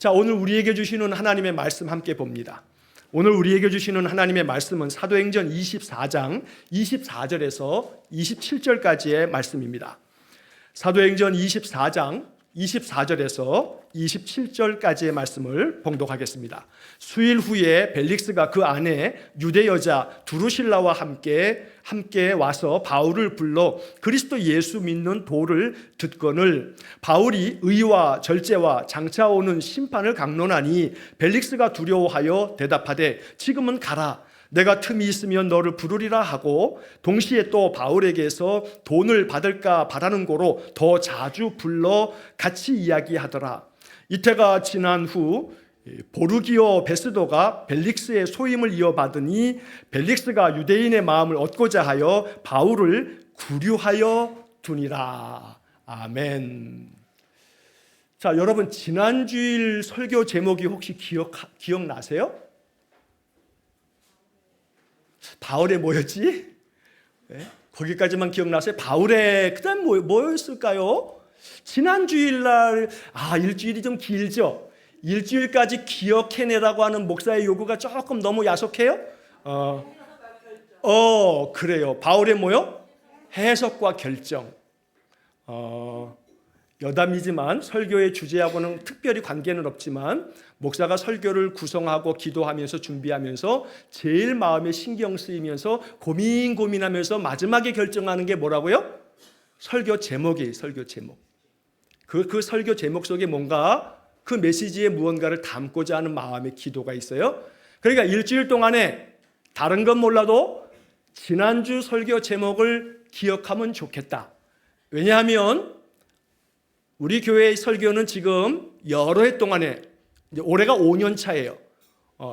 자, 오늘 우리에게 주시는 하나님의 말씀 함께 봅니다. 오늘 우리에게 주시는 하나님의 말씀은 사도행전 24장 24절에서 27절까지의 말씀입니다. 사도행전 24장 24절에서 27절까지의 말씀을 봉독하겠습니다. 수일 후에 벨릭스가 그 아내 유대 여자 두루실라와 함께 와서 바울을 불러 그리스도 예수 믿는 도를 듣거늘 바울이 의와 절제와 장차 오는 심판을 강론하니 벨릭스가 두려워하여 대답하되 지금은 가라. 내가 틈이 있으면 너를 부르리라 하고 동시에 또 바울에게서 돈을 받을까 바라는 고로 더 자주 불러 같이 이야기하더라. 이때가 지난 후 보르기오 베스도가 벨릭스의 소임을 이어받으니 벨릭스가 유대인의 마음을 얻고자 하여 바울을 구류하여 두니라. 아멘. 자, 여러분 지난주일 설교 제목이 혹시 기억나세요? 바울의 뭐였지? 네? 거기까지만 기억나세요? 바울의 그다음 뭐였을까요? 지난 주일날 일주일이 좀 길죠? 일주일까지 기억해내라고 하는 목사의 요구가 조금 너무 야속해요? 그래요. 바울의 뭐요? 해석과 결정. 여담이지만 설교의 주제하고는 특별히 관계는 없지만 목사가 설교를 구성하고 기도하면서 준비하면서 제일 마음에 신경 쓰이면서 고민하면서 마지막에 결정하는 게 뭐라고요? 설교 제목이에요. 설교 제목. 그 설교 제목 속에 뭔가 그 메시지에 무언가를 담고자 하는 마음의 기도가 있어요. 그러니까 일주일 동안에 다른 건 몰라도 지난주 설교 제목을 기억하면 좋겠다. 왜냐하면 우리 교회의 설교는 지금 여러 해 동안에 올해가 5년 차예요.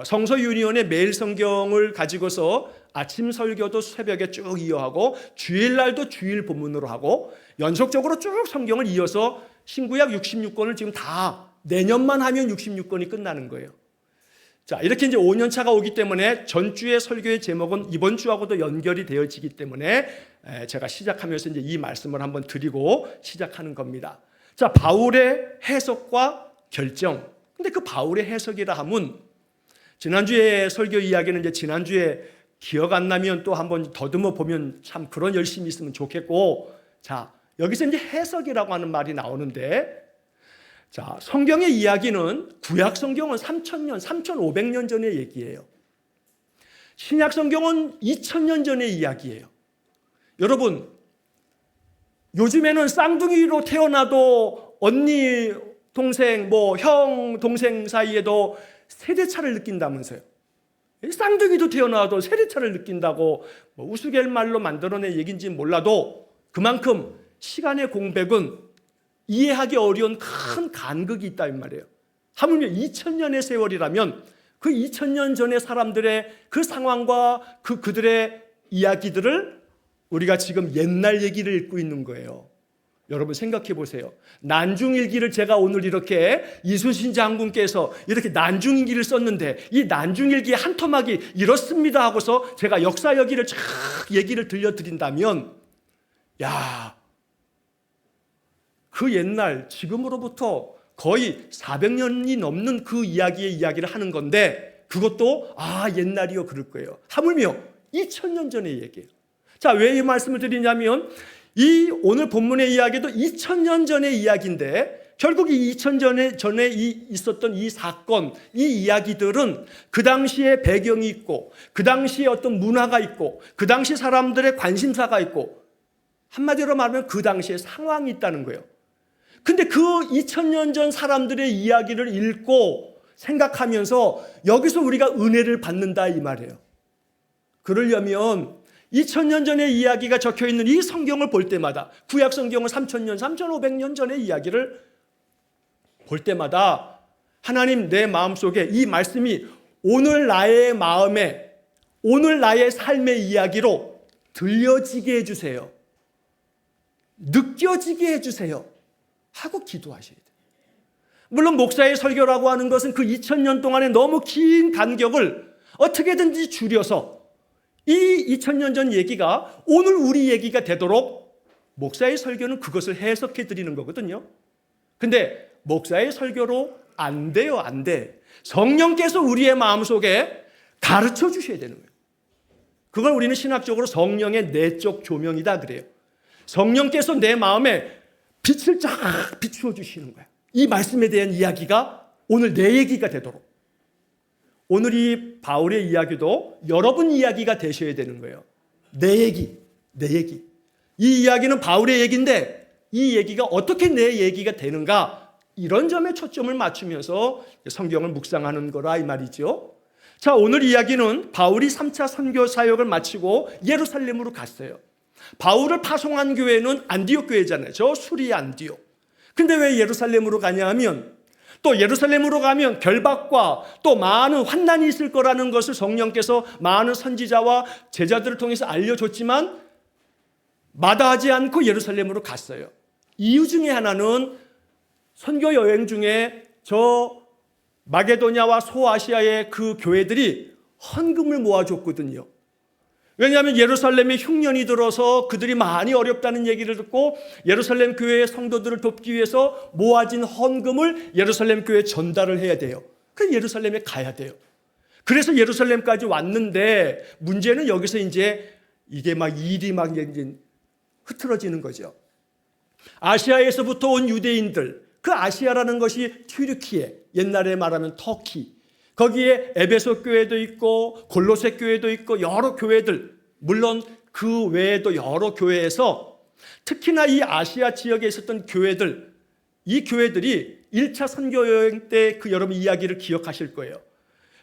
성서 유니온의 매일 성경을 가지고서 아침 설교도 새벽에 쭉 이어하고 주일날도 주일 본문으로 하고 연속적으로 쭉 성경을 이어서 신구약 66권을 지금 다 내년만 하면 66권이 끝나는 거예요. 자, 이렇게 이제 5년 차가 오기 때문에 전주의 설교의 제목은 이번 주하고도 연결이 되어지기 때문에 제가 시작하면서 이제 이 말씀을 한번 드리고 시작하는 겁니다. 자, 바울의 해석과 결정. 근데 그 바울의 해석이라 하면 지난주에 설교 이야기는 이제 지난주에 기억 안 나면 또 한번 더듬어 보면 참 그런 열심이 있으면 좋겠고, 자, 여기서 이제 해석이라고 하는 말이 나오는데, 자, 성경의 이야기는 구약 성경은 3,000년, 3,500년 전의 얘기예요. 신약 성경은 2,000년 전의 이야기예요. 여러분, 요즘에는 쌍둥이로 태어나도 언니, 동생, 형, 동생 사이에도 세대차를 느낀다면서요. 쌍둥이도 태어나도 세대차를 느낀다고 우스갯말로 만들어낸 얘기인지 몰라도 그만큼 시간의 공백은 이해하기 어려운 큰 간극이 있다 이 말이에요. 하물며 2000년의 세월이라면 그 2000년 전의 사람들의 그 상황과 그들의 이야기들을 우리가 지금 옛날 얘기를 읽고 있는 거예요. 여러분 생각해 보세요. 난중일기를 제가 오늘 이렇게 이순신 장군께서 이렇게 난중일기를 썼는데 이 난중일기의 한 토막이 이렇습니다 하고서 제가 역사 여기를 쫙 얘기를 들려드린다면 그 옛날 지금으로부터 거의 400년이 넘는 그 이야기를 하는 건데 그것도 옛날이요 그럴 거예요. 하물며 2000년 전의 얘기예요. 자, 왜 이 말씀을 드리냐면 이 오늘 본문의 이야기도 2000년 전의 이야기인데 결국 이 2000년 전에 있었던 이 사건, 이 이야기들은 그 당시에 배경이 있고 그 당시에 어떤 문화가 있고 그 당시 사람들의 관심사가 있고 한마디로 말하면 그 당시에 상황이 있다는 거예요. 근데 그 2000년 전 사람들의 이야기를 읽고 생각하면서 여기서 우리가 은혜를 받는다 이 말이에요. 그러려면 2000년 전의 이야기가 적혀있는 이 성경을 볼 때마다 구약 성경은 3000년, 3500년 전의 이야기를 볼 때마다 하나님 내 마음속에 이 말씀이 오늘 나의 마음에 오늘 나의 삶의 이야기로 들려지게 해주세요. 느껴지게 해주세요. 하고 기도하셔야 돼요. 물론 목사의 설교라고 하는 것은 그 2000년 동안의 너무 긴 간격을 어떻게든지 줄여서 이 2000년 전 얘기가 오늘 우리 얘기가 되도록 목사의 설교는 그것을 해석해 드리는 거거든요. 근데 목사의 설교로 안 돼요, 안 돼. 성령께서 우리의 마음속에 가르쳐 주셔야 되는 거예요. 그걸 우리는 신학적으로 성령의 내적 조명이다 그래요. 성령께서 내 마음에 빛을 쫙 비추어 주시는 거예요. 이 말씀에 대한 이야기가 오늘 내 얘기가 되도록. 오늘 이 바울의 이야기도 여러분 이야기가 되셔야 되는 거예요. 내 얘기, 내 얘기. 이 이야기는 바울의 얘기인데 이 얘기가 어떻게 내 얘기가 되는가, 이런 점에 초점을 맞추면서 성경을 묵상하는 거라 이 말이죠. 자, 오늘 이야기는 바울이 3차 선교 사역을 마치고 예루살렘으로 갔어요. 바울을 파송한 교회는 안디옥 교회잖아요. 저 수리 안디옥. 근데 왜 예루살렘으로 가냐 하면, 또 예루살렘으로 가면 결박과 또 많은 환난이 있을 거라는 것을 성령께서 많은 선지자와 제자들을 통해서 알려줬지만 마다하지 않고 예루살렘으로 갔어요. 이유 중에 하나는 선교 여행 중에 저 마게도냐와 소아시아의 그 교회들이 헌금을 모아줬거든요. 왜냐하면 예루살렘에 흉년이 들어서 그들이 많이 어렵다는 얘기를 듣고 예루살렘 교회의 성도들을 돕기 위해서 모아진 헌금을 예루살렘 교회에 전달을 해야 돼요. 그래서 예루살렘에 가야 돼요. 그래서 예루살렘까지 왔는데 문제는 여기서 이제 이게 막 일이 막 이제 흐트러지는 거죠. 아시아에서부터 온 유대인들, 그 아시아라는 것이 튀르키예, 옛날에 말하면 터키, 거기에 에베소 교회도 있고 골로새 교회도 있고 여러 교회들, 물론 그 외에도 여러 교회에서 특히나 이 아시아 지역에 있었던 교회들, 이 교회들이 1차 선교 여행 때 그 여러분 이야기를 기억하실 거예요.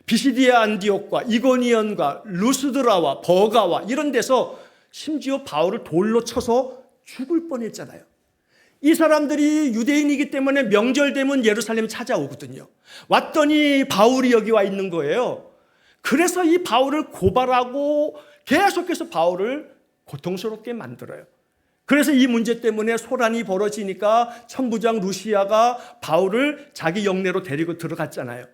비시디아 안디옥과 이고니온과 루스드라와 버가와 이런 데서 심지어 바울을 돌로 쳐서 죽을 뻔했잖아요. 이 사람들이 유대인이기 때문에 명절 되면 예루살렘 찾아오거든요. 왔더니 바울이 여기 와 있는 거예요. 그래서 이 바울을 고발하고 계속해서 바울을 고통스럽게 만들어요. 그래서 이 문제 때문에 소란이 벌어지니까 천부장 루시아가 바울을 자기 영내로 데리고 들어갔잖아요.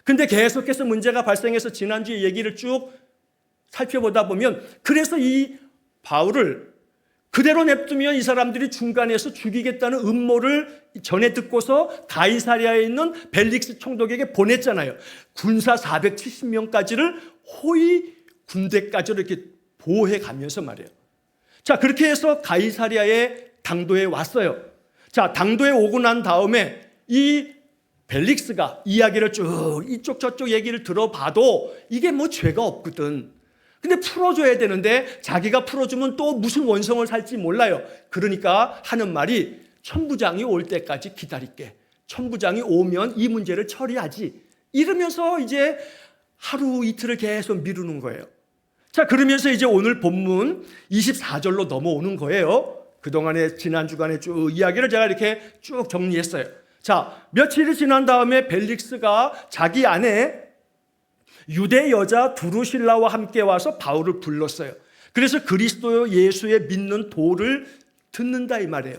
근데 계속해서 문제가 발생해서 지난주에 얘기를 쭉 살펴보다 보면, 그래서 이 바울을 그대로 냅두면 이 사람들이 중간에서 죽이겠다는 음모를 전해 듣고서 가이사랴에 있는 벨릭스 총독에게 보냈잖아요. 군사 470명까지를 호위 군대까지로 이렇게 보호해 가면서 말이에요. 자, 그렇게 해서 가이사랴의 당도에 왔어요. 자, 당도에 오고 난 다음에 이 벨릭스가 이야기를 쭉 이쪽 저쪽 얘기를 들어봐도 이게 뭐 죄가 없거든. 근데 풀어줘야 되는데 자기가 풀어주면 또 무슨 원성을 살지 몰라요. 그러니까 하는 말이 천부장이 올 때까지 기다릴게. 천부장이 오면 이 문제를 처리하지. 이러면서 이제 하루 이틀을 계속 미루는 거예요. 자, 그러면서 이제 오늘 본문 24절로 넘어오는 거예요. 그동안에 지난 주간에 쭉 이야기를 제가 이렇게 쭉 정리했어요. 자, 며칠이 지난 다음에 벨릭스가 자기 아내 유대 여자 두루실라와 함께 와서 바울을 불렀어요. 그래서 그리스도 예수의 믿는 도를 듣는다 이 말이에요.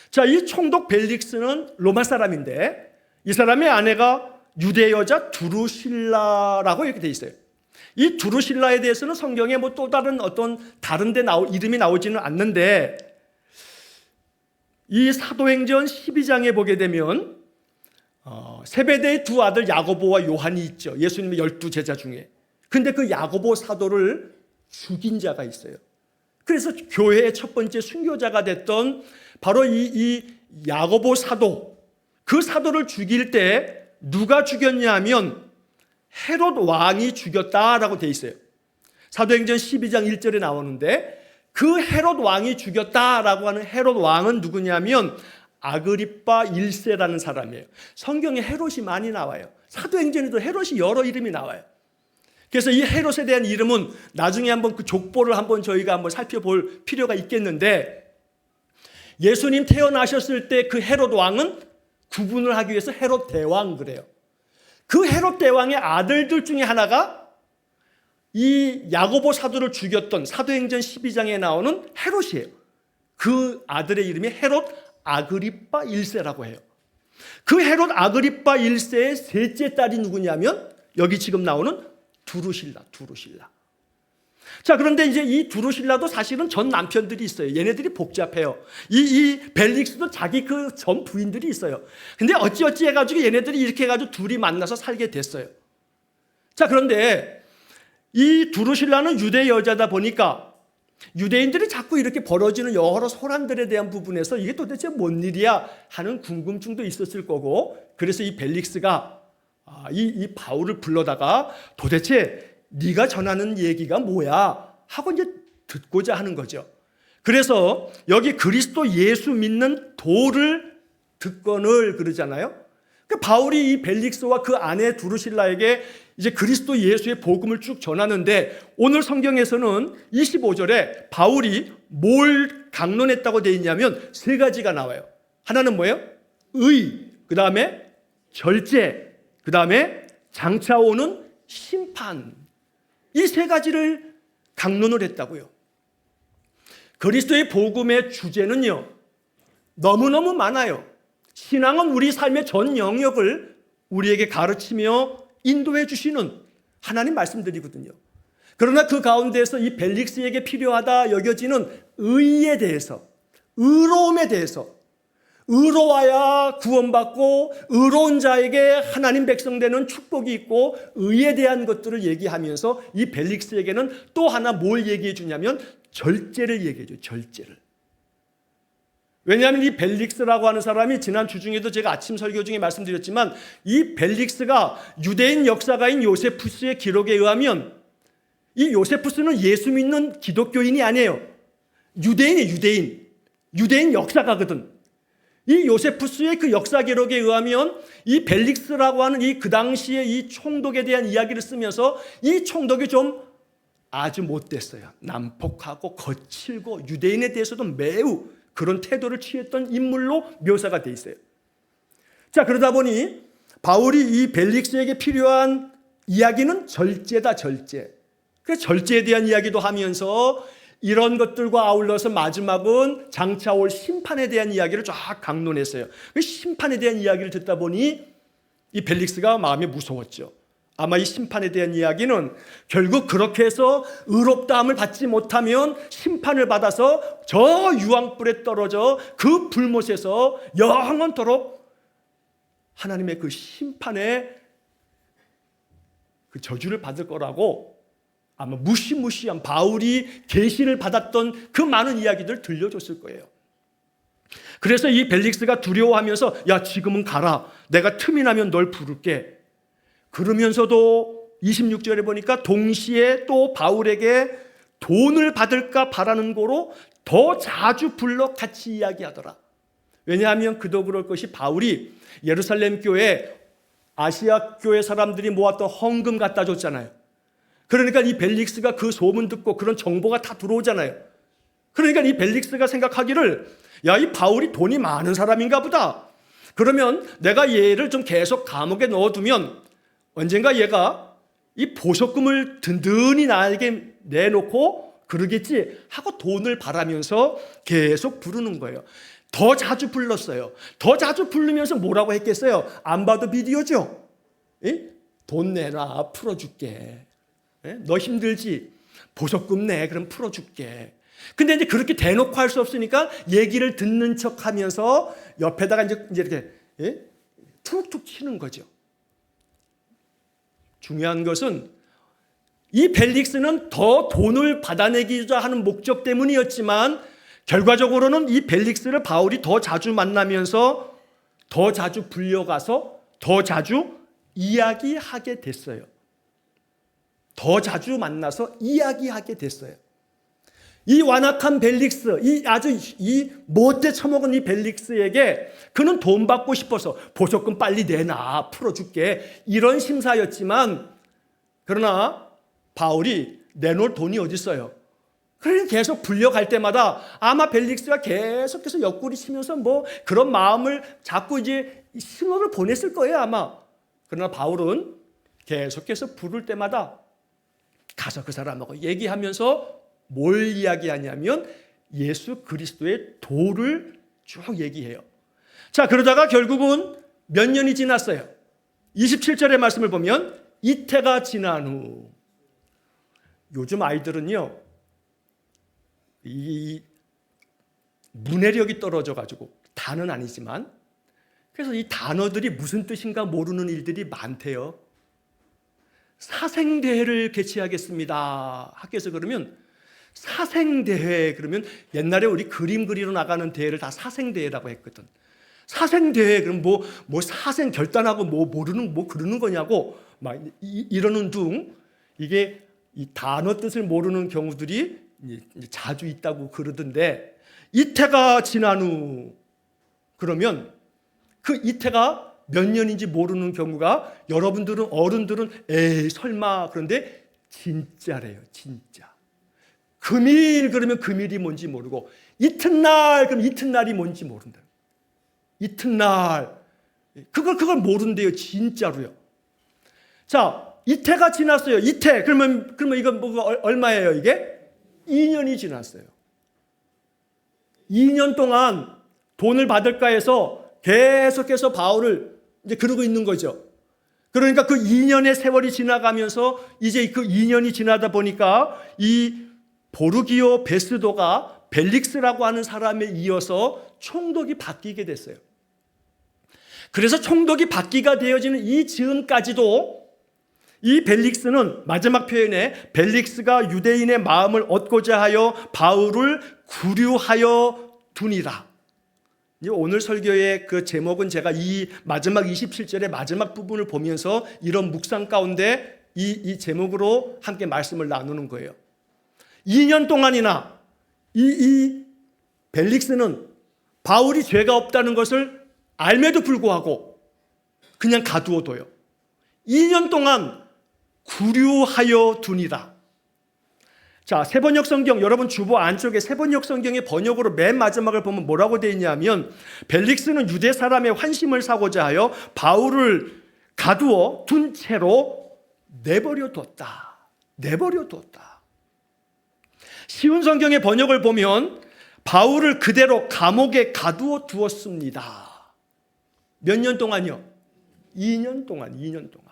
자, 이 총독 벨릭스는 로마 사람인데 이 사람의 아내가 유대 여자 두루실라라고 이렇게 돼 있어요. 이 두루실라에 대해서는 성경에 뭐 또 다른 어떤 다른 데 이름이 나오지는 않는데, 이 사도행전 12장에 보게 되면 세베대의 두 아들 야고보와 요한이 있죠. 예수님의 12제자 중에. 근데 그 야고보 사도를 죽인 자가 있어요. 그래서 교회의 첫 번째 순교자가 됐던 바로 이 야고보 사도, 그 사도를 죽일 때 누가 죽였냐 하면 헤롯 왕이 죽였다라고 돼 있어요. 사도행전 12장 1절에 나오는데, 그 헤롯 왕이 죽였다라고 하는 헤롯 왕은 누구냐면 아그리빠 1세라는 사람이에요. 성경에 헤롯이 많이 나와요. 사도행전에도 헤롯이 여러 이름이 나와요. 그래서 이 헤롯에 대한 이름은 나중에 한번 그 족보를 한번 저희가 한번 살펴볼 필요가 있겠는데, 예수님 태어나셨을 때 그 헤롯 왕은 구분을 하기 위해서 헤롯 대왕 그래요. 그 헤롯 대왕의 아들들 중에 하나가 이 야고보 사도를 죽였던 사도행전 12장에 나오는 헤롯이에요. 그 아들의 이름이 헤롯 아그리빠 1세라고 해요. 그 헤롯 아그리빠 1세의 셋째 딸이 누구냐면 여기 지금 나오는 두루실라. 자, 그런데 이제 이 두루실라도 사실은 전 남편들이 있어요. 얘네들이 복잡해요. 이 벨릭스도 자기 그 전 부인들이 있어요. 근데 어찌어찌 해가지고 얘네들이 이렇게 해가지고 둘이 만나서 살게 됐어요. 자, 그런데 이 두루실라는 유대 여자다 보니까 유대인들이 자꾸 이렇게 벌어지는 여러 소란들에 대한 부분에서 이게 도대체 뭔 일이야 하는 궁금증도 있었을 거고, 그래서 이 벨릭스가 이 바울을 불러다가 도대체 네가 전하는 얘기가 뭐야 하고 이제 듣고자 하는 거죠. 그래서 여기 그리스도 예수 믿는 도를 듣거늘 그러잖아요. 그 바울이 이 벨릭스와 그 아내 두루실라에게 이제 그리스도 예수의 복음을 쭉 전하는데, 오늘 성경에서는 25절에 바울이 뭘 강론했다고 되어 있냐면 세 가지가 나와요. 하나는 뭐예요? 의, 그 다음에 절제, 그 다음에 장차 오는 심판. 이 세 가지를 강론을 했다고요. 그리스도의 복음의 주제는요, 너무너무 많아요. 신앙은 우리 삶의 전 영역을 우리에게 가르치며 인도해 주시는 하나님 말씀들이거든요. 그러나 그 가운데서 이 벨릭스에게 필요하다 여겨지는 의에 대해서, 의로움에 대해서, 의로워야 구원받고 의로운 자에게 하나님 백성 되는 축복이 있고 의에 대한 것들을 얘기하면서 이 벨릭스에게는 또 하나 뭘 얘기해 주냐면 절제를 얘기해 줘요. 절제를. 왜냐하면 이 벨릭스라고 하는 사람이 지난 주 중에도 제가 아침 설교 중에 말씀드렸지만, 이 벨릭스가 유대인 역사가인 요세푸스의 기록에 의하면 이 요세푸스는 예수 믿는 기독교인이 아니에요. 유대인이에요. 유대인 역사가거든. 이 요세푸스의 그 역사 기록에 의하면 이 벨릭스라고 하는 이 그 당시에 이 총독에 대한 이야기를 쓰면서 이 총독이 좀 아주 못됐어요. 난폭하고 거칠고 유대인에 대해서도 매우 그런 태도를 취했던 인물로 묘사가 돼 있어요. 자, 그러다 보니 바울이 이 벨릭스에게 필요한 이야기는 절제다, 절제. 그래서 절제에 대한 이야기도 하면서 이런 것들과 아울러서 마지막은 장차 올 심판에 대한 이야기를 쫙 강론했어요. 그 심판에 대한 이야기를 듣다 보니 이 벨릭스가 마음이 무서웠죠. 아마 이 심판에 대한 이야기는 결국 그렇게 해서 의롭다함을 받지 못하면 심판을 받아서 저 유황불에 떨어져 그 불못에서 영원토록 하나님의 그 심판의 그 저주를 받을 거라고 아마 무시무시한 바울이 계시를 받았던 그 많은 이야기들을 들려줬을 거예요. 그래서 이 벨릭스가 두려워하면서 야, 지금은 가라. 내가 틈이 나면 널 부를게. 그러면서도 26절에 보니까 동시에 또 바울에게 돈을 받을까 바라는 거로 더 자주 불러 같이 이야기하더라. 왜냐하면 그도 그럴 것이 바울이 예루살렘 교회 아시아 교회 사람들이 모았던 헌금 갖다 줬잖아요. 그러니까 이 벨릭스가 그 소문 듣고 그런 정보가 다 들어오잖아요. 그러니까 이 벨릭스가 생각하기를 야, 이 바울이 돈이 많은 사람인가 보다. 그러면 내가 얘를 좀 계속 감옥에 넣어두면 언젠가 얘가 이 보석금을 든든히 나에게 내놓고 그러겠지 하고 돈을 바라면서 계속 부르는 거예요. 더 자주 불렀어요. 더 자주 부르면서 뭐라고 했겠어요? 안 봐도 비디오죠. 돈 내놔, 풀어줄게. 너 힘들지? 보석금 내, 그럼 풀어줄게. 근데 이제 그렇게 대놓고 할 수 없으니까 얘기를 듣는 척 하면서 옆에다가 이제 이렇게 툭툭 치는 거죠. 중요한 것은 이 벨릭스는 더 돈을 받아내기자 하는 목적 때문이었지만 결과적으로는 이 벨릭스를 바울이 더 자주 만나면서 더 자주 불려가서 더 자주 이야기하게 됐어요. 더 자주 만나서 이야기하게 됐어요. 이 완악한 벨릭스, 이 못돼 처먹은 이 벨릭스에게 그는 돈 받고 싶어서 보석금 빨리 내놔, 풀어줄게, 이런 심사였지만, 그러나 바울이 내놓을 돈이 어디 있어요? 그러니 계속 불려갈 때마다 아마 벨릭스가 계속해서 옆구리 치면서 뭐 그런 마음을 자꾸 이제 신호를 보냈을 거예요, 아마. 그러나 바울은 계속해서 부를 때마다 가서 그 사람하고 얘기하면서 뭘 이야기하냐면 예수 그리스도의 도를 쭉 얘기해요. 자, 그러다가 결국은 몇 년이 지났어요. 27절의 말씀을 보면 이태가 지난 후 요즘 아이들은요, 이 문해력이 떨어져가지고, 다는 아니지만, 그래서 이 단어들이 무슨 뜻인가 모르는 일들이 많대요. 사생대회를 개최하겠습니다. 학교에서 그러면 사생대회, 그러면 옛날에 우리 그림 그리러 나가는 대회를 다 사생대회라고 했거든. 사생대회, 그럼 뭐 사생 결단하고 뭐 모르는, 뭐 그러는 거냐고 막 이러는 둥, 이게 이 단어 뜻을 모르는 경우들이 이제 자주 있다고 그러던데, 이태가 지난 후, 그러면 그 이태가 몇 년인지 모르는 경우가, 여러분들은, 어른들은 에이 설마, 그런데 진짜래요. 진짜. 금일 그러면 금일이 뭔지 모르고, 이튿날 그럼 이튿날이 뭔지 모른다. 이튿날 그걸 모른대요. 진짜로요. 자, 이태가 지났어요. 이태 그러면 이거 뭐 얼마예요? 이게 2년이 지났어요. 2년 동안 돈을 받을까 해서 계속해서 바울을 이제 그러고 있는 거죠. 그러니까 그 2년의 세월이 지나가면서 이제 그 2년이 지나다 보니까 이 보르기오 베스도가 벨릭스라고 하는 사람에 이어서 총독이 바뀌게 됐어요. 그래서 총독이 바뀌가 되어지는 이 즈음까지도 이 벨릭스는 마지막 표현에 벨릭스가 유대인의 마음을 얻고자 하여 바울을 구류하여 두니라. 오늘 설교의 그 제목은 제가 이 마지막 27절의 마지막 부분을 보면서 이런 묵상 가운데 이 제목으로 함께 말씀을 나누는 거예요. 2년 동안이나 이 벨릭스는 바울이 죄가 없다는 것을 알매도 불구하고 그냥 가두어둬요. 2년 동안 구류하여 두니라. 자, 세번역 성경, 여러분 주보 안쪽에 세번역 성경의 번역으로 맨 마지막을 보면 뭐라고 되어 있냐면, 벨릭스는 유대 사람의 환심을 사고자 하여 바울을 가두어 둔 채로 내버려 뒀다. 내버려 뒀다. 쉬운 성경의 번역을 보면 바울을 그대로 감옥에 가두어 두었습니다. 몇 년 동안요? 2년 동안. 2년 동안.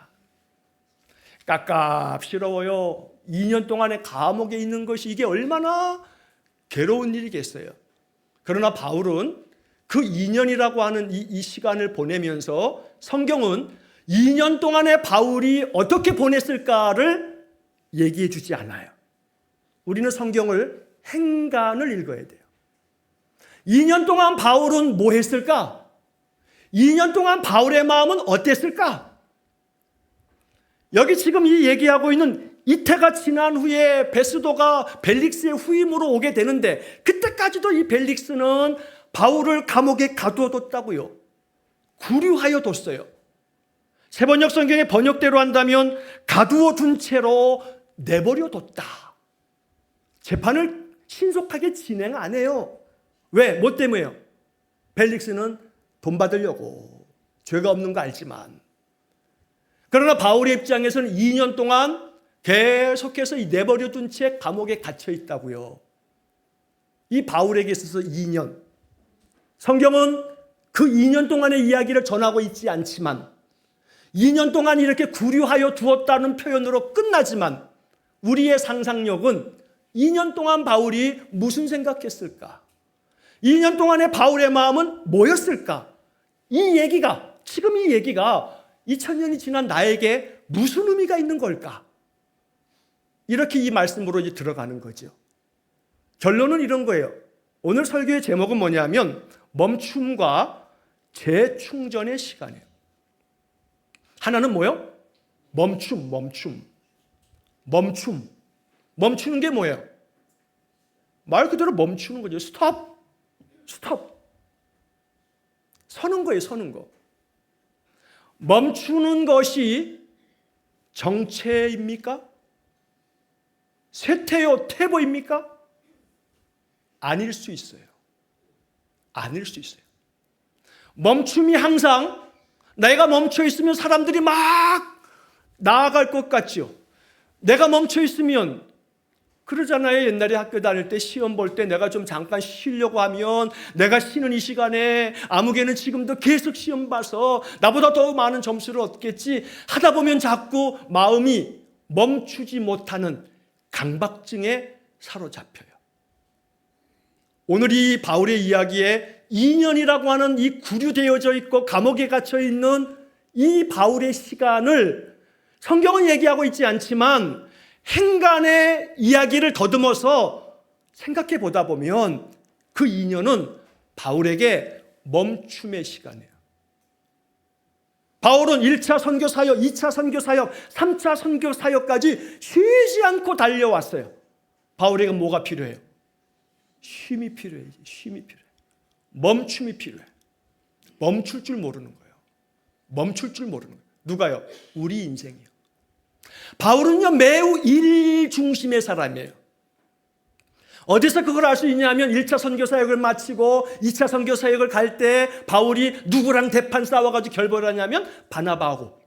깝깝스러워요. 2년 동안에 감옥에 있는 것이 이게 얼마나 괴로운 일이겠어요. 그러나 바울은 그 2년이라고 하는 이 시간을 보내면서 성경은 2년 동안에 바울이 어떻게 보냈을까를 얘기해 주지 않아요. 우리는 성경을 행간을 읽어야 돼요. 2년 동안 바울은 뭐 했을까? 2년 동안 바울의 마음은 어땠을까? 여기 지금 이 얘기하고 있는 이태가 지난 후에 베스도가 벨릭스의 후임으로 오게 되는데, 그때까지도 이 벨릭스는 바울을 감옥에 가두어뒀다고요. 구류하여 뒀어요. 세번역 성경의 번역대로 한다면 가두어둔 채로 내버려뒀다. 재판을 신속하게 진행 안 해요. 왜? 뭐 때문에요? 벨릭스는 돈 받으려고. 죄가 없는 거 알지만. 그러나 바울의 입장에서는 2년 동안 계속해서 내버려둔 채 감옥에 갇혀 있다고요. 이 바울에게 있어서 2년. 성경은 그 2년 동안의 이야기를 전하고 있지 않지만 2년 동안 이렇게 구류하여 두었다는 표현으로 끝나지만 우리의 상상력은 2년 동안 바울이 무슨 생각했을까? 2년 동안의 바울의 마음은 뭐였을까? 지금 이 얘기가 2000년이 지난 나에게 무슨 의미가 있는 걸까? 이렇게 이 말씀으로 이제 들어가는 거죠. 결론은 이런 거예요. 오늘 설교의 제목은 뭐냐면 멈춤과 재충전의 시간이에요. 하나는 뭐예요? 멈춤. 멈추는 게 뭐예요? 말 그대로 멈추는 거죠. 스톱. 서는 거예요, 서는 거. 멈추는 것이 정체입니까? 쇠퇴요, 퇴보입니까? 아닐 수 있어요. 멈춤이 항상 내가 멈춰 있으면 사람들이 막 나아갈 것 같죠. 내가 멈춰 있으면 그러잖아요. 옛날에 학교 다닐 때 시험 볼 때 내가 좀 잠깐 쉬려고 하면 내가 쉬는 이 시간에 아무개는 지금도 계속 시험 봐서 나보다 더 많은 점수를 얻겠지 하다 보면 자꾸 마음이 멈추지 못하는 강박증에 사로잡혀요. 오늘 이 바울의 이야기에 2년이라고 하는 이 구류되어져 있고 감옥에 갇혀 있는 이 바울의 시간을 성경은 얘기하고 있지 않지만 행간의 이야기를 더듬어서 생각해 보다 보면 그 2년은 바울에게 멈춤의 시간이에요. 바울은 1차 선교 사역, 2차 선교 사역, 3차 선교 사역까지 쉬지 않고 달려왔어요. 바울에게 뭐가 필요해요? 쉼이 필요해요. 쉼이 필요해요. 멈춤이 필요해요. 멈출 줄 모르는 거예요. 멈출 줄 모르는 거예요. 누가요? 우리 인생이요. 바울은요, 매우 일 중심의 사람이에요. 어디서 그걸 알 수 있냐면 1차 선교 사역을 마치고 2차 선교 사역을 갈 때 바울이 누구랑 대판 싸워가지고 결별을 하냐면 바나바하고.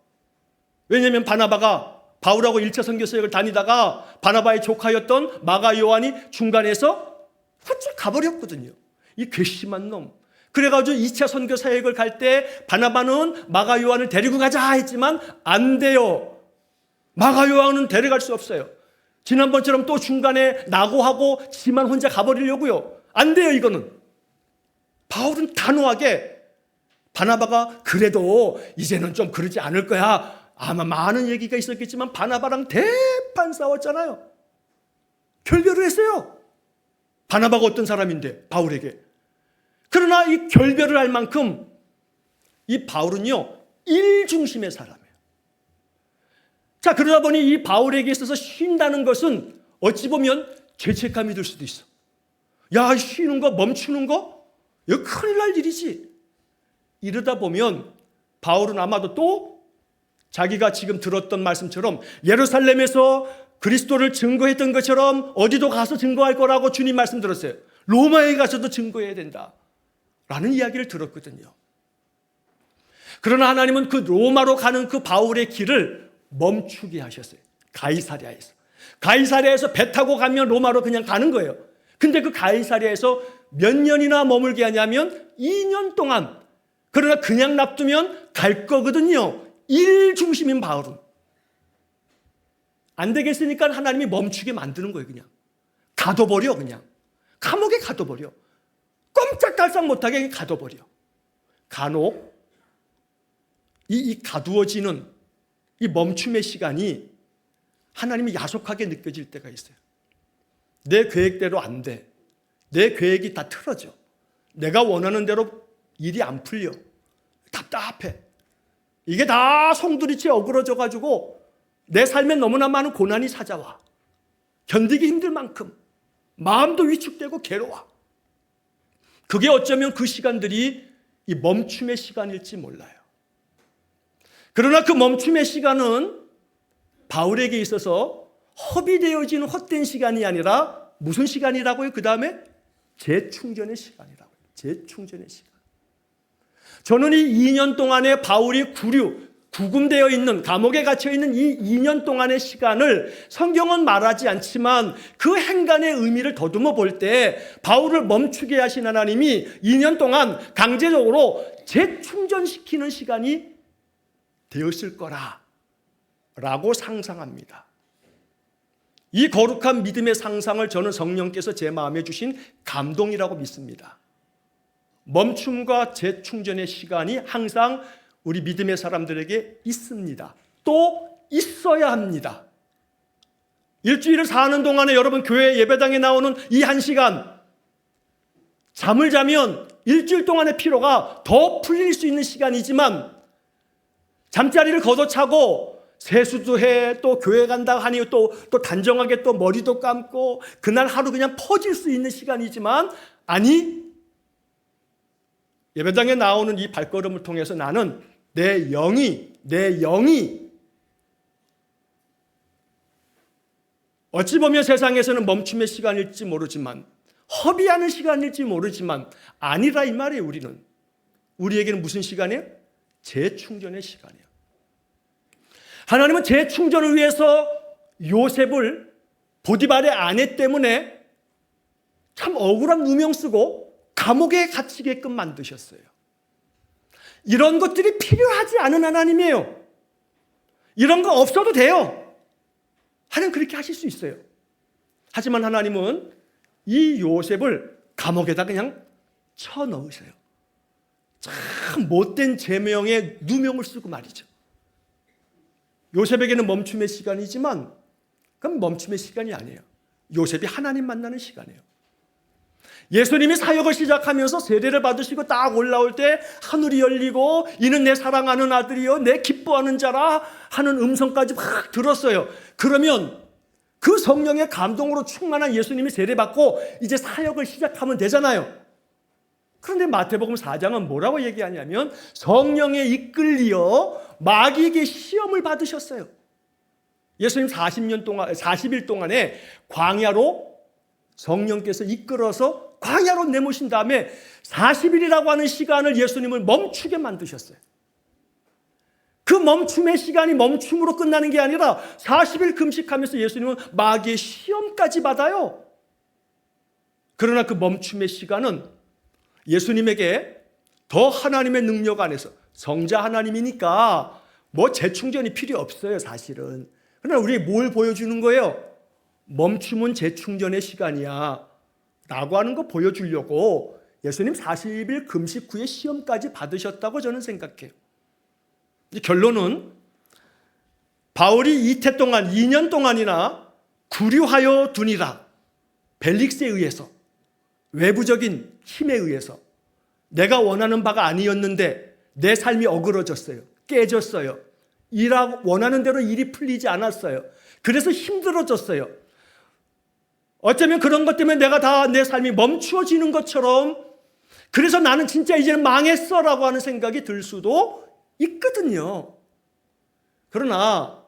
왜냐하면 바나바가 바울하고 1차 선교 사역을 다니다가 바나바의 조카였던 마가 요한이 중간에서 훌쩍 가버렸거든요. 이 괘씸한 놈. 그래가지고 2차 선교 사역을 갈 때 바나바는 마가 요한을 데리고 가자 했지만 안 돼요. 마가 요한은 데려갈 수 없어요. 지난번처럼 또 중간에 낙오하고 지만 혼자 가버리려고요. 안 돼요, 이거는. 바울은 단호하게 바나바가 그래도 이제는 좀 그러지 않을 거야. 아마 많은 얘기가 있었겠지만 바나바랑 대판 싸웠잖아요. 결별을 했어요. 바나바가 어떤 사람인데 바울에게. 그러나 이 결별을 할 만큼 이 바울은요, 일 중심의 사람이에요. 자, 그러다 보니 이 바울에게 있어서 쉰다는 것은 어찌 보면 죄책감이 들 수도 있어. 야, 쉬는 거, 멈추는 거? 이거 큰일 날 일이지. 이러다 보면 바울은 아마도 또 자기가 지금 들었던 말씀처럼 예루살렘에서 그리스도를 증거했던 것처럼 어디도 가서 증거할 거라고 주님 말씀 들었어요. 로마에 가서도 증거해야 된다 라는 이야기를 들었거든요. 그러나 하나님은 그 로마로 가는 그 바울의 길을 멈추게 하셨어요. 가이사랴에서. 가이사랴에서 배 타고 가면 로마로 그냥 가는 거예요. 근데 그 가이사랴에서 몇 년이나 머물게 하냐면 2년 동안. 그러나 그냥 놔두면 갈 거거든요. 일 중심인 바울은. 안 되겠으니까 하나님이 멈추게 만드는 거예요. 그냥 가둬버려. 그냥 감옥에 가둬버려. 꼼짝달싹 못하게 가둬버려. 간혹 이 가두어지는 이 멈춤의 시간이 하나님이 야속하게 느껴질 때가 있어요. 내 계획대로 안 돼. 내 계획이 다 틀어져. 내가 원하는 대로 일이 안 풀려. 답답해. 이게 다 송두리째 어그러져가지고 내 삶에 너무나 많은 고난이 찾아와. 견디기 힘들 만큼 마음도 위축되고 괴로워. 그게 어쩌면 그 시간들이 이 멈춤의 시간일지 몰라요. 그러나 그 멈춤의 시간은 바울에게 있어서 허비되어지는 헛된 시간이 아니라 무슨 시간이라고요? 그 다음에 재충전의 시간이라고요. 재충전의 시간. 저는 이 2년 동안에 바울이 구금되어 있는, 감옥에 갇혀 있는 이 2년 동안의 시간을 성경은 말하지 않지만 그 행간의 의미를 더듬어 볼 때 바울을 멈추게 하신 하나님이 2년 동안 강제적으로 재충전시키는 시간이 되었을 거라고 상상합니다. 이 거룩한 믿음의 상상을 저는 성령께서 제 마음에 주신 감동이라고 믿습니다. 멈춤과 재충전의 시간이 항상 우리 믿음의 사람들에게 있습니다. 또 있어야 합니다. 일주일을 사는 동안에 여러분 교회 예배당에 나오는 이 1시간 잠을 자면 일주일 동안의 피로가 더 풀릴 수 있는 시간이지만 잠자리를 걷어차고 세수도 해, 또 교회 간다 하니 또 단정하게 또 머리도 감고 그날 하루 그냥 퍼질 수 있는 시간이지만 아니, 예배당에 나오는 이 발걸음을 통해서 나는 내 영이 어찌 보면 세상에서는 멈춤의 시간일지 모르지만 허비하는 시간일지 모르지만 아니라 이 말이에요. 우리에게는 무슨 시간이에요? 재충전의 시간이에요. 하나님은 재충전을 위해서 요셉을 보디발의 아내 때문에 참 억울한 누명 쓰고 감옥에 갇히게끔 만드셨어요. 이런 것들이 필요하지 않은 하나님이에요. 이런 거 없어도 돼요. 하나님 그렇게 하실 수 있어요. 하지만 하나님은 이 요셉을 감옥에다 그냥 쳐넣으세요. 참 못된 제명에 누명을 쓰고 말이죠. 요셉에게는 멈춤의 시간이지만 그건 멈춤의 시간이 아니에요. 요셉이 하나님 만나는 시간이에요. 예수님이 사역을 시작하면서 세례를 받으시고 딱 올라올 때 하늘이 열리고 이는 내 사랑하는 아들이요 내 기뻐하는 자라 하는 음성까지 막 들었어요. 그러면 그 성령의 감동으로 충만한 예수님이 세례받고 이제 사역을 시작하면 되잖아요. 그런데 마태복음 4장은 뭐라고 얘기하냐면 성령에 이끌리어 마귀에게 시험을 받으셨어요. 예수님 40일 동안에 광야로 성령께서 이끌어서 광야로 내모신 다음에 40일이라고 하는 시간을 예수님을 멈추게 만드셨어요. 그 멈춤의 시간이 멈춤으로 끝나는 게 아니라 40일 금식하면서 예수님은 마귀의 시험까지 받아요. 그러나 그 멈춤의 시간은 예수님에게 더 하나님의 능력 안에서 성자 하나님이니까 뭐 재충전이 필요 없어요, 사실은. 그러나 우리에게 뭘 보여주는 거예요? 멈춤은 재충전의 시간이야 라고 하는 거 보여주려고 예수님 40일 금식 후에 시험까지 받으셨다고 저는 생각해요. 결론은 바울이 이태 동안 2년 동안이나 구류하여 두니라 벨릭스에 의해서 외부적인 힘에 의해서 내가 원하는 바가 아니었는데 내 삶이 어그러졌어요. 깨졌어요. 원하는 대로 일이 풀리지 않았어요. 그래서 힘들어졌어요. 어쩌면 그런 것 때문에 내가 다 내 삶이 멈추어지는 것처럼 그래서 나는 진짜 이제는 망했어 라고 하는 생각이 들 수도 있거든요. 그러나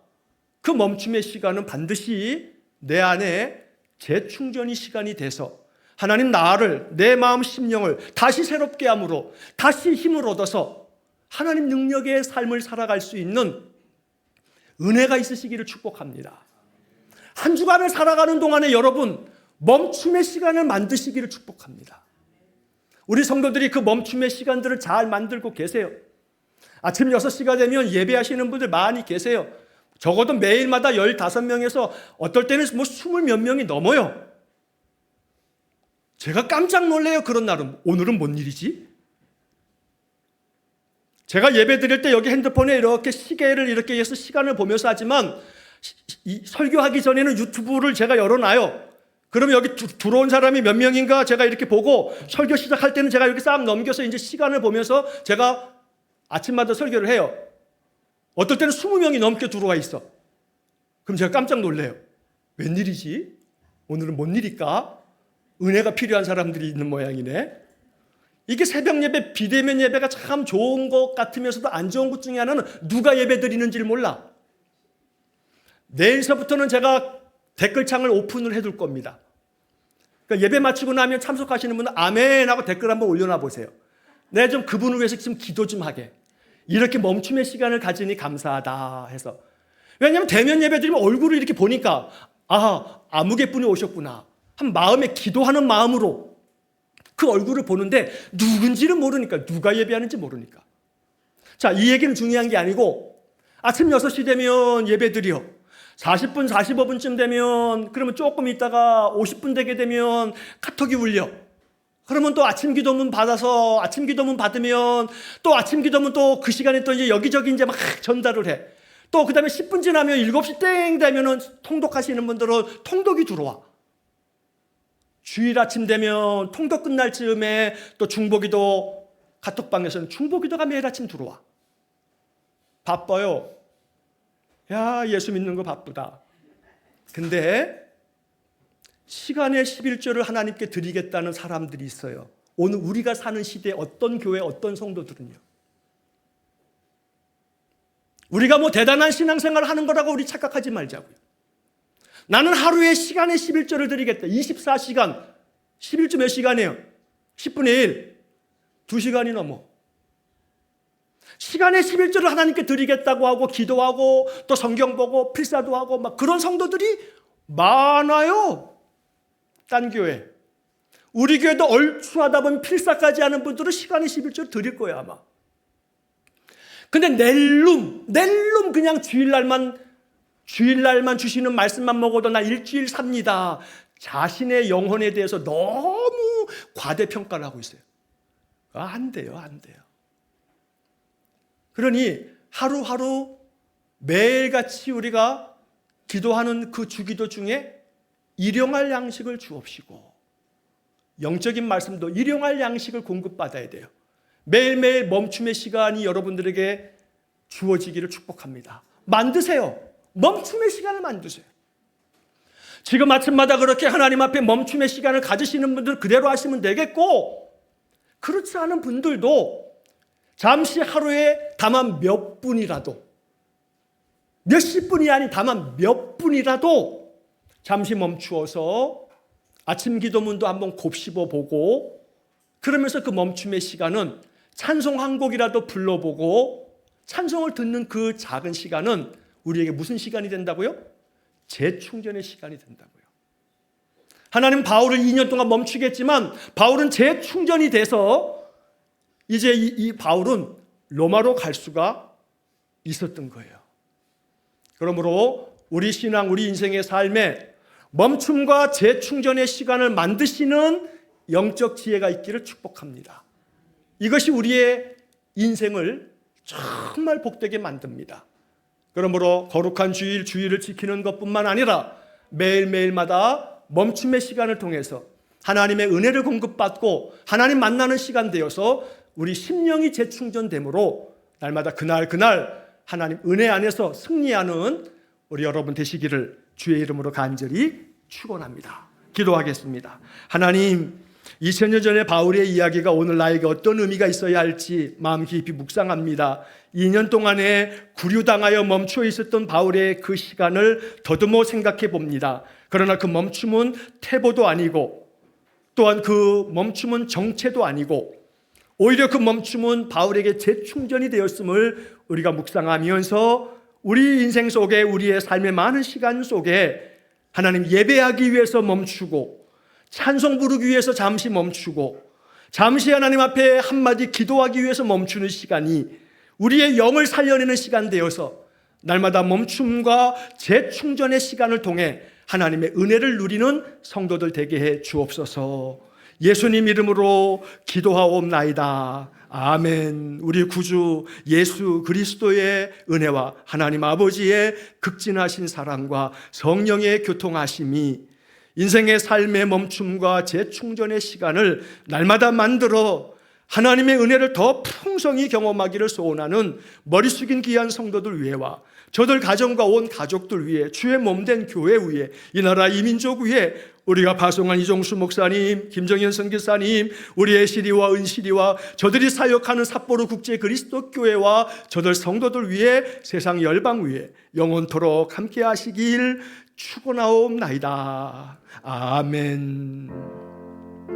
그 멈춤의 시간은 반드시 내 안에 재충전이 시간이 돼서 하나님 나를 내 마음 심령을 다시 새롭게 함으로 다시 힘을 얻어서 하나님 능력의 삶을 살아갈 수 있는 은혜가 있으시기를 축복합니다. 한 주간을 살아가는 동안에 여러분 멈춤의 시간을 만드시기를 축복합니다. 우리 성도들이 그 멈춤의 시간들을 잘 만들고 계세요. 아침 6시가 되면 예배하시는 분들 많이 계세요. 적어도 매일마다 15명에서 어떨 때는 뭐 20몇 명이 넘어요. 제가 깜짝 놀래요. 그런 날은. 오늘은 뭔 일이지? 제가 예배 드릴 때 여기 핸드폰에 이렇게 시계를 이렇게 해서 시간을 보면서 하지만 설교하기 전에는 유튜브를 제가 열어놔요. 그러면 여기 들어온 사람이 몇 명인가 제가 이렇게 보고 설교 시작할 때는 제가 이렇게 싹 넘겨서 이제 시간을 보면서 제가 아침마다 설교를 해요. 어떨 때는 20명이 넘게 들어와 있어. 그럼 제가 깜짝 놀래요. 웬일이지? 오늘은 뭔 일일까? 은혜가 필요한 사람들이 있는 모양이네. 이게 새벽 예배, 비대면 예배가 참 좋은 것 같으면서도 안 좋은 것 중에 하나는 누가 예배 드리는지를 몰라. 내일서부터는 제가 댓글창을 오픈을 해둘 겁니다. 그러니까 예배 마치고 나면 참석하시는 분은 아멘 하고 댓글 한번 올려놔 보세요. 내가 좀 그분을 위해서 지금 기도 좀 하게. 이렇게 멈춤의 시간을 가지니 감사하다 해서. 왜냐하면 대면 예배 드리면 얼굴을 이렇게 보니까 아무개분이 오셨구나. 한 마음에 기도하는 마음으로 그 얼굴을 보는데 누군지는 모르니까, 누가 예배하는지 모르니까. 자, 이 얘기는 중요한 게 아니고 아침 6시 되면 예배 드려. 40분, 45분쯤 되면 그러면 조금 있다가 50분 되게 되면 카톡이 울려. 그러면 또 아침 기도문 받아서 아침 기도문 받으면 또 아침 기도문 또 그 시간에 또 이제 여기저기 이제 막 전달을 해. 또 그 다음에 10분 지나면 7시 땡 되면은 통독하시는 분들은 통독이 들어와. 주일 아침 되면 통독 끝날 즈음에 또 중보기도 카톡방에서는 중보기도가 매일 아침 들어와. 바빠요. 야, 예수 믿는 거 바쁘다. 근데 시간의 11조를 하나님께 드리겠다는 사람들이 있어요. 오늘 우리가 사는 시대에 어떤 교회, 어떤 성도들은요. 우리가 뭐 대단한 신앙생활을 하는 거라고 우리 착각하지 말자고요. 나는 하루에 시간의 11조를 드리겠다. 24시간. 11조 몇 시간이에요? 10분의 1. 2시간이 넘어. 시간의 11조를 하나님께 드리겠다고 하고 기도하고 또 성경 보고 필사도 하고 막 그런 성도들이 많아요. 딴 교회. 우리 교회도 얼추하다 보면 필사까지 하는 분들은 시간의 11조를 드릴 거예요 아마. 근데 낼름 그냥 주일날만 주시는 말씀만 먹어도 나 일주일 삽니다. 자신의 영혼에 대해서 너무 과대평가를 하고 있어요. 안 돼요, 안 돼요. 그러니 하루하루 매일같이 우리가 기도하는 그 주기도 중에 일용할 양식을 주옵시고, 영적인 말씀도 일용할 양식을 공급받아야 돼요. 매일매일 멈춤의 시간이 여러분들에게 주어지기를 축복합니다. 만드세요. 멈춤의 시간을 만드세요. 지금 아침마다 그렇게 하나님 앞에 멈춤의 시간을 가지시는 분들은 그대로 하시면 되겠고, 그렇지 않은 분들도 잠시 하루에 다만 몇 분이라도, 몇십 분이 아닌 다만 몇 분이라도 잠시 멈추어서 아침 기도문도 한번 곱씹어 보고, 그러면서 그 멈춤의 시간은 찬송 한 곡이라도 불러보고 찬송을 듣는 그 작은 시간은 우리에게 무슨 시간이 된다고요? 재충전의 시간이 된다고요. 하나님 바울을 2년 동안 멈추게 했지만 바울은 재충전이 돼서 이제 이 바울은 로마로 갈 수가 있었던 거예요. 그러므로 우리 신앙, 우리 인생의 삶에 멈춤과 재충전의 시간을 만드시는 영적 지혜가 있기를 축복합니다. 이것이 우리의 인생을 정말 복되게 만듭니다. 그러므로 거룩한 주일을 지키는 것뿐만 아니라 매일매일마다 멈춤의 시간을 통해서 하나님의 은혜를 공급받고 하나님 만나는 시간 되어서 우리 심령이 재충전되므로 날마다 그날 하나님 은혜 안에서 승리하는 우리 여러분 되시기를 주의 이름으로 간절히 축원합니다. 기도하겠습니다. 하나님, 2000년 전의 바울의 이야기가 오늘 나에게 어떤 의미가 있어야 할지 마음 깊이 묵상합니다. 2년 동안에 구류당하여 멈춰 있었던 바울의 그 시간을 더듬어 생각해 봅니다. 그러나 그 멈춤은 퇴보도 아니고, 또한 그 멈춤은 정체도 아니고, 오히려 그 멈춤은 바울에게 재충전이 되었음을 우리가 묵상하면서 우리 인생 속에, 우리의 삶의 많은 시간 속에 하나님 예배하기 위해서 멈추고, 찬송 부르기 위해서 잠시 멈추고, 잠시 하나님 앞에 한마디 기도하기 위해서 멈추는 시간이 우리의 영을 살려내는 시간 되어서 날마다 멈춤과 재충전의 시간을 통해 하나님의 은혜를 누리는 성도들 되게 해 주옵소서. 예수님 이름으로 기도하옵나이다. 아멘. 우리 구주 예수 그리스도의 은혜와 하나님 아버지의 극진하신 사랑과 성령의 교통하심이 인생의 삶의 멈춤과 재충전의 시간을 날마다 만들어 하나님의 은혜를 더 풍성히 경험하기를 소원하는 머리 숙인 귀한 성도들 위해와 저들 가정과 온 가족들 위해, 주의 몸된 교회 위해, 이 나라 이 민족 위해 우리가 파송한 이종수 목사님, 김정현 선교사님, 우리 애시리와 은시리와 저들이 사역하는 삿포로 국제 그리스도 교회와 저들 성도들 위해, 세상 열방 위해 영원토록 함께 하시길 축원하옵나이다. 아멘.